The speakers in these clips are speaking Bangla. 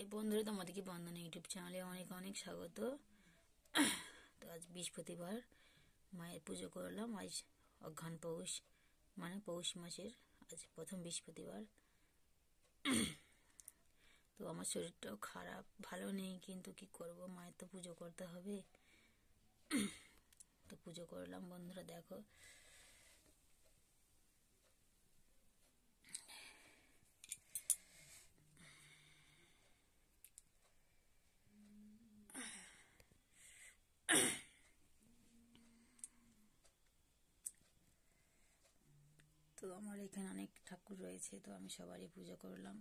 হাই বন্ধুরা, তোমাদেরকে বন্দনা ইউটিউব চ্যানেলে অনেক অনেক স্বাগত। তো আজ বৃহস্পতিবার, মায়ের পুজো করলাম। আজ অঘ্রান পৌষ, মানে পৌষ মাসের আজ প্রথম বৃহস্পতিবার। তো আমার শরীরটাও খারাপ, ভালো নেই, কিন্তু কি করব, মায়ের তো পুজো করতে হবে। তো পুজো করলাম বন্ধুরা, দেখো। তো আমার এখানে অনেক ঠাকুর রয়েছে, তো আমি সবারই পুজো করলাম।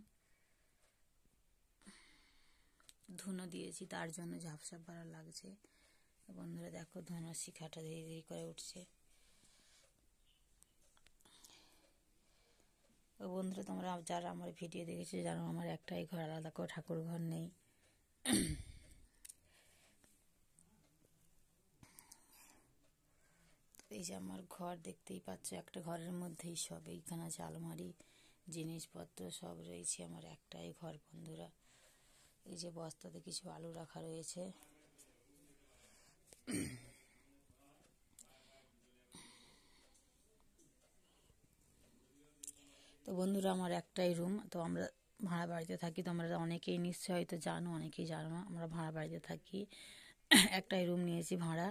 ধুনো দিয়েছি, তার জন্য ঝাপসা ভালো লাগছে। বন্ধুরা দেখো, ধুনোর শিখাটা ধীরে ধীরে করে উঠছে। ও বন্ধুরা, তোমরা যারা আমার ভিডিও দেখেছো জানো আমার একটাই ঘর, আলাদা করে ঠাকুর ঘর নেই। এই যে আমার ঘর দেখতেই পাচ্ছ, একটা ঘরের মধ্যেই সব। এইখানে আছে আলমারি, জিনিসপত্র সব রয়েছে। আমার একটাই ঘর বন্ধুরা। এই যে বস্তাতে কিছু আলু রাখা রয়েছে। তো বন্ধুরা, আমার একটাই রুম। তো আমরা ভাড়া বাড়িতে থাকি। তোমরা অনেকেই নিশ্চয়ই হয়তো জানো, অনেকেই জানো না, আমরা ভাড়া বাড়িতে থাকি। একটাই রুম নিয়েছি ভাড়া।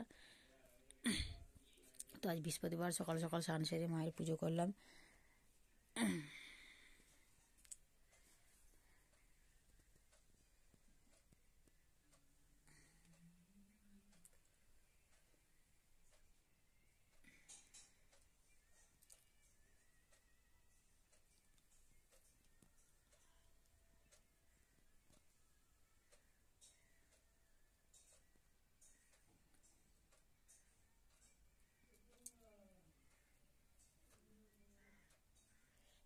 তো আজ বৃহস্পতিবার, সকাল সকাল স্নান সেরে মায়ের পুজো করলাম।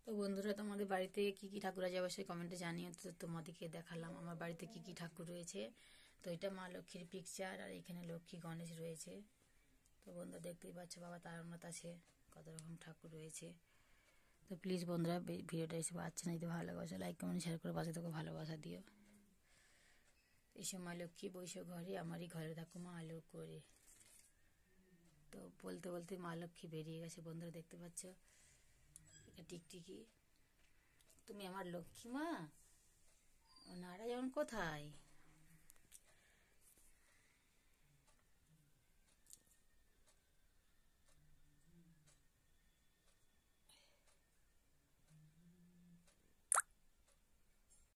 তো বন্ধুরা, তোমাদের বাড়িতে কি কি ঠাকুর আছে অবশ্যই কমেন্টে জানিও। তো তোমাদেরকে দেখালাম আমার বাড়িতে কি কি ঠাকুর রয়েছে। তো এটা মা লক্ষ্মীর পিকচার, আর এখানে লক্ষ্মী গণেশ রয়েছে। তো বন্ধুরা দেখতেই পাচ্ছ, বাবা তারানাথ আছে, কত রকম ঠাকুর রয়েছে। তো প্লিজ বন্ধুরা, ভিডিওটা এসে পাচ্ছে না, যদি ভালোবাসা লাইক কমেন্ট শেয়ার করে পাশে তোকে ভালোবাসা দিও। এই সময় লক্ষ্মী বৈশ ঘরে, আমারই ঘরে থাকো মা আলো করে। তো বলতে বলতে মা লক্ষ্মী বেরিয়ে গেছে বন্ধুরা, দেখতে পাচ্ছ। এটা টিকটিকি, তুমি আমার লক্ষ্মী মা। নারায়ণ কোথায়?